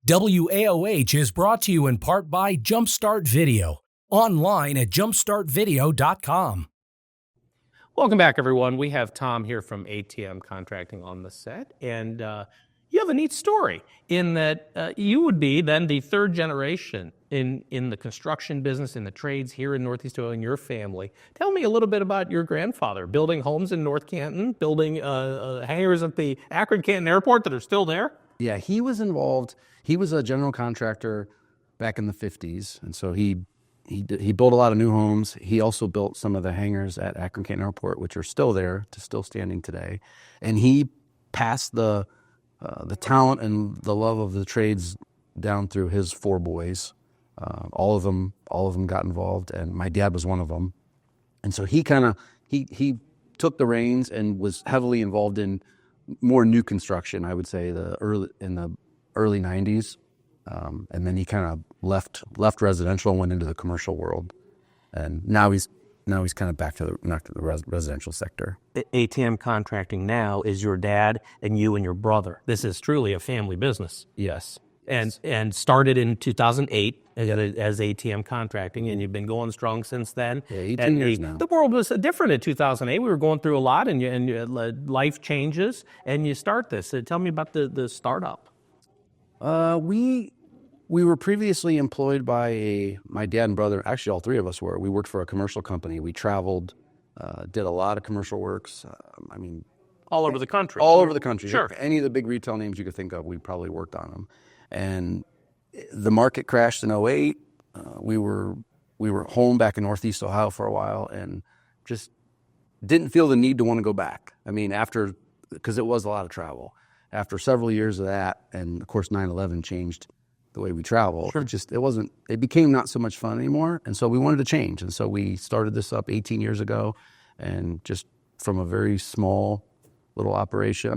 WAOH is brought to you in part by Jumpstart Video, online at jumpstartvideo.com. Welcome back, everyone. We have Tom here from ATM Contracting on the set, and you have a neat story in that you would be then the third generation in the construction business, in the trades here in Northeast Ohio in your family. Tell me a little bit about your grandfather, building homes in North Canton, building hangars at the Akron-Canton Airport that are still there. Yeah, he was involved. He was a general contractor back in the 50s, and so he built a lot of new homes. He also built some of the hangars at Akron-Canton Airport, which are still there, still standing today. And he passed the talent and the love of the trades down through his four boys. All of them got involved, and my dad was one of them. And so he took the reins and was heavily involved in more new construction, I would say, in the early 90s. And then he kind of left residential and went into the commercial world. And now he's kind of back to the residential sector. ATM Contracting now is your dad and you and your brother. This is truly a family business. Yes. And started in 2008 as ATM Contracting, and you've been going strong since then. Yeah, 18 years now. The world was different in 2008. We were going through a lot, and life changes, and you start this. So tell me about the startup. We were previously employed by my dad and brother. Actually, all three of us were. We worked for a commercial company. We traveled, did a lot of commercial works. All over the country. All over the country. Sure. Any of the big retail names you could think of, we probably worked on them. And the market crashed in 2008. We were home back in Northeast Ohio for a while and just didn't feel the need to want to go back. Because it was a lot of travel. After several years of that, and of course 9/11 changed the way we travel. Sure. It became not so much fun anymore. And so we wanted to change. And so we started this up 18 years ago, and just from a very small little operation.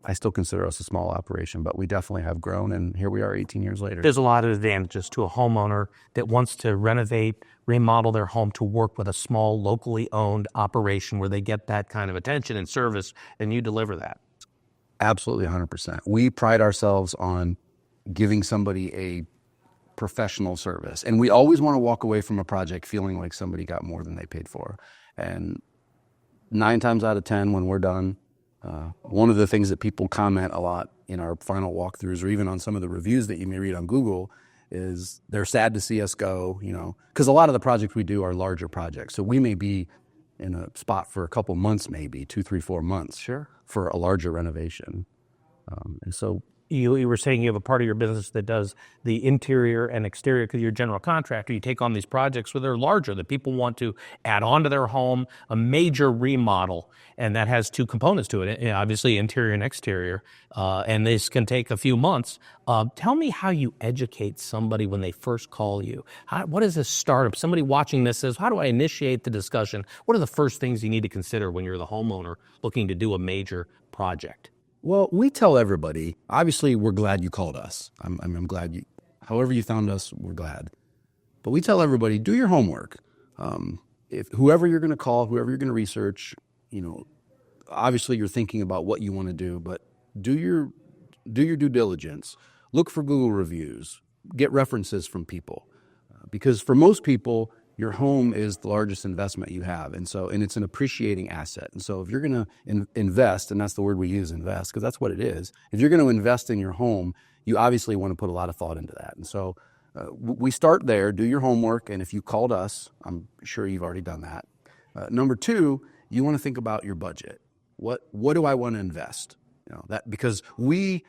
I still consider us a small operation, but we definitely have grown, and here we are 18 years later. There's a lot of advantages to a homeowner that wants to renovate, remodel their home to work with a small, locally owned operation where they get that kind of attention and service, and you deliver that. Absolutely, 100%. We pride ourselves on giving somebody a professional service, and we always want to walk away from a project feeling like somebody got more than they paid for. And 9 times out of 10, when we're done, one of the things that people comment a lot in our final walkthroughs, or even on some of the reviews that you may read on Google, is they're sad to see us go, because a lot of the projects we do are larger projects. So we may be in a spot for a couple months, maybe 2, 3, 4 months. Sure. For a larger renovation. And so you were saying you have a part of your business that does the interior and exterior, because you're a general contractor. You take on these projects where they're larger, that people want to add on to their home, a major remodel, and that has two components to it, obviously interior and exterior, and this can take a few months. Tell me how you educate somebody when they first call you. What is a startup? Somebody watching this says, how do I initiate the discussion? What are the first things you need to consider when you're the homeowner looking to do a major project? Well, we tell everybody, obviously, we're glad you called us. I'm glad however you found us, we're glad. But we tell everybody, do your homework. If whoever you're going to call, whoever you're going to research, obviously you're thinking about what you want to do, but do your due diligence. Look for Google reviews. Get references from people. Because for most people, your home is the largest investment you have, and it's an appreciating asset. And so if you're going to invest, and that's the word we use, invest, because that's what it is. If you're going to invest in your home, you obviously want to put a lot of thought into that. And so we start there, do your homework, and if you called us, I'm sure you've already done that. Number 2, you want to think about your budget. What do I want to invest? Because we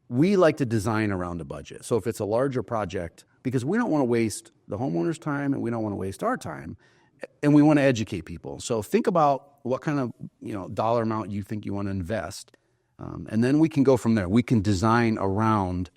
like to design around a budget. So if it's a larger project, because we don't want to waste the homeowner's time and we don't want to waste our time, and we want to educate people. So think about what kind of dollar amount you think you want to invest, and then we can go from there. We can design around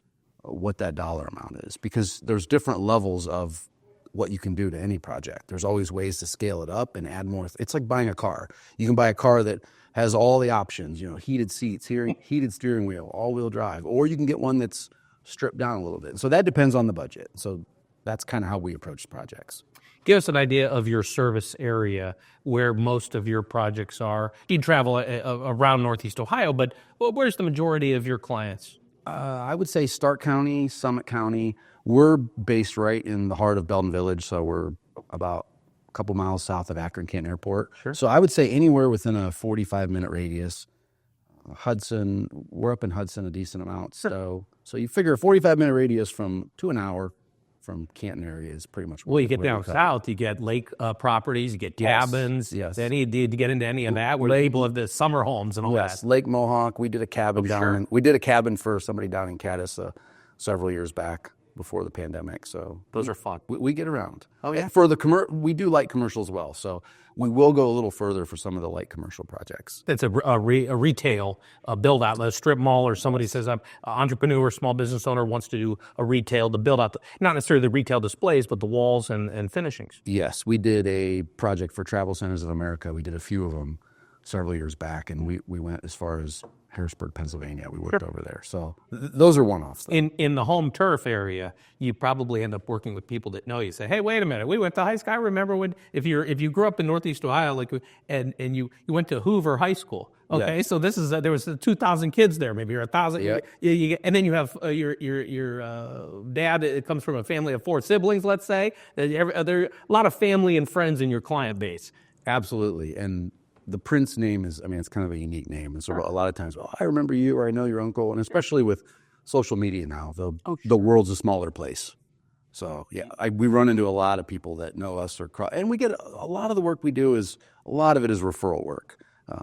what that dollar amount is, because there's different levels of what you can do to any project. There's always ways to scale it up and add more. It's like buying a car. You can buy a car that has all the options, heated seats, heated steering wheel, all-wheel drive, or you can get one that's stripped down a little bit. So that depends on the budget. So that's kind of how we approach projects. Give us an idea of your service area, where most of your projects are. You travel around Northeast Ohio, but where's the majority of your clients? I would say Stark County, Summit County. We're based right in the heart of Belton Village, so we're about a couple miles south of Akron-Canton Airport. Sure. So I would say anywhere within a 45-minute radius. Hudson, we're up in Hudson a decent amount. So you figure a 45-minute radius to an hour from Canton area is pretty much. Well, you get down south, you get lake properties, you get cabins. Yes. Did you get into any of that? Where people have the summer homes and all that? Lake Mohawk. We did a cabin we did a cabin for somebody down in Caddis several years back before the pandemic. So Those are fun. We get around. Oh, yeah? For the we do light commercial as well. So we will go a little further for some of the light commercial projects. It's a retail build out, a strip mall, or somebody says I'm an entrepreneur, small business owner wants to do a retail to build out, not necessarily the retail displays, but the walls and finishings. Yes, we did a project for Travel Centers of America. We did a few of them several years back, and we went as far as Harrisburg, Pennsylvania. We worked over there. So those are one-offs. In the home turf area, you probably end up working with people that know you. Say, hey, wait a minute, we went to high school. I remember when if you grew up in Northeast Ohio, and you went to Hoover High School. Okay, Yes. so this is there was 2,000 kids there, maybe, or 1,000. Yep. And then you have your dad. It comes from a family of 4 siblings, let's say. There are a lot of family and friends in your client base. Absolutely. And the Prince name it's kind of a unique name. And so a lot of times, I remember you, or I know your uncle. And especially with social media now, the world's a smaller place. So yeah, we run into a lot of people that know us, and we get a lot of the work we do a lot of it is referral work,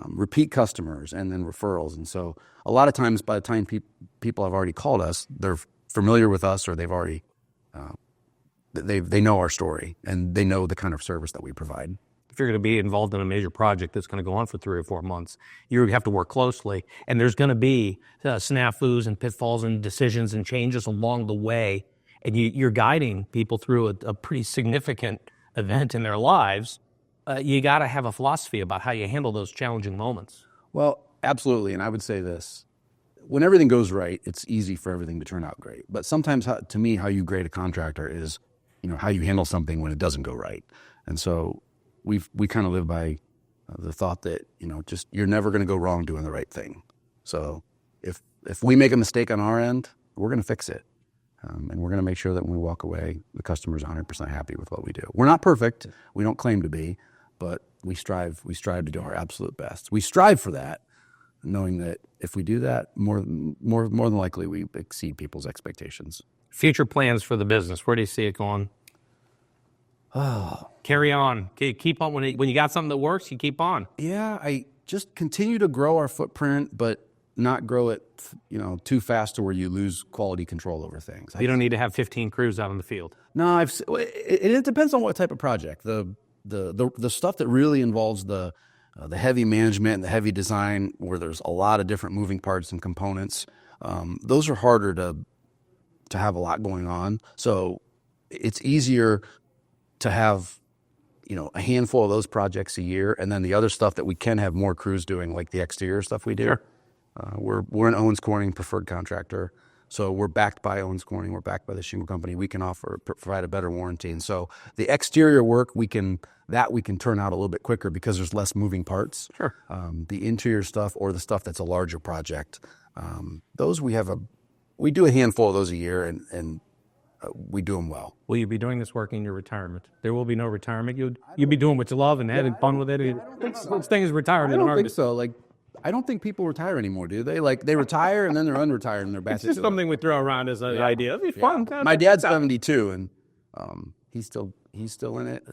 repeat customers, and then referrals. And so a lot of times by the time people have already called us, they're familiar with us, or they've already, they know our story, and they know the kind of service that we provide. If you're going to be involved in a major project that's going to go on for 3 or 4 months, you have to work closely, and there's going to be snafus and pitfalls and decisions and changes along the way, and you're guiding people through a pretty significant event in their lives. You got to have a philosophy about how you handle those challenging moments. Well, absolutely, and I would say this. When everything goes right, it's easy for everything to turn out great. But sometimes, to me, how you grade a contractor is, how you handle something when it doesn't go right. And so we kind of live by the thought that, just you're never going to go wrong doing the right thing. So if we make a mistake on our end, we're going to fix it. And we're going to make sure that when we walk away, the customer's 100% happy with what we do. We're not perfect. We don't claim to be, but we strive to do our absolute best. We strive for that, knowing that if we do that, more than likely we exceed people's expectations. Future plans for the business, where do you see it going? Carry on. Keep on. When you got something that works, you keep on. Yeah, I just continue to grow our footprint, but not grow it, too fast to where you lose quality control over things. You don't need to have 15 crews out in the field. No, it depends on what type of project. The stuff that really involves the heavy management and the heavy design, where there's a lot of different moving parts and components, those are harder to have a lot going on. So it's easier to have a handful of those projects a year, and then the other stuff that we can have more crews doing, like the exterior stuff we do. Sure. We're an Owens Corning preferred contractor, so we're backed by Owens Corning. We're backed by the shingle company. We can provide a better warranty, and so the exterior work we can turn out a little bit quicker because there's less moving parts. Sure. The interior stuff, or the stuff that's a larger project, those we do a handful of those a year, and we do them well. Will you be doing this work in your retirement? There will be no retirement. You'll be doing what you love and having fun with it. Such thing as retirement. I don't think so. I don't think people retire anymore, do they? They retire and then they're unretired and they're back. It's just something we throw around as an idea. It'd be fun. My dad's 72, and he's still in it.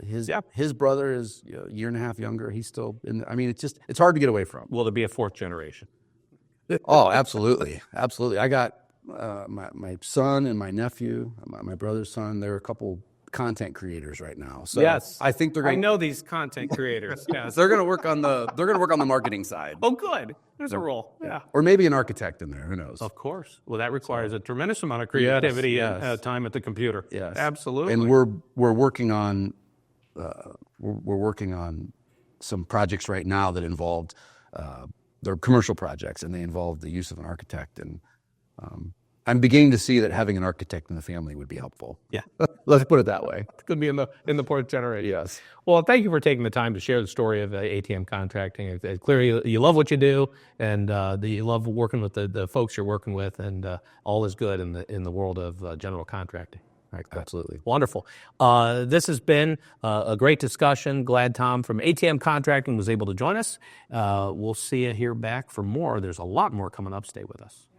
His brother is a year and a half younger. He's still in. It's hard to get away from. Will there be a 4th generation? Oh, absolutely, absolutely. I got my son and my nephew, my brother's son. They're a couple content creators right now. So yes, I think I know these content creators. Yes, they're going to work on the marketing side. Oh, good. There's a role. Yeah, or maybe an architect in there. Who knows? Of course. Well, that requires a tremendous amount of creativity and time at the computer. Yes, absolutely. And we're working on some projects right now that involved they're commercial projects, and they involve the use of an architect, and I'm beginning to see that having an architect in the family would be helpful. Yeah. Let's put it that way. It's going to be in the fourth generation. Yes. Well, thank you for taking the time to share the story of ATM Contracting. It's clear you love what you do, and that you love working with the folks you're working with, and all is good in the world of general contracting. All right, Absolutely. wonderful. This has been a great discussion. Glad Tom from ATM Contracting was able to join us. We'll see you here back for more. There's a lot more coming up. Stay with us.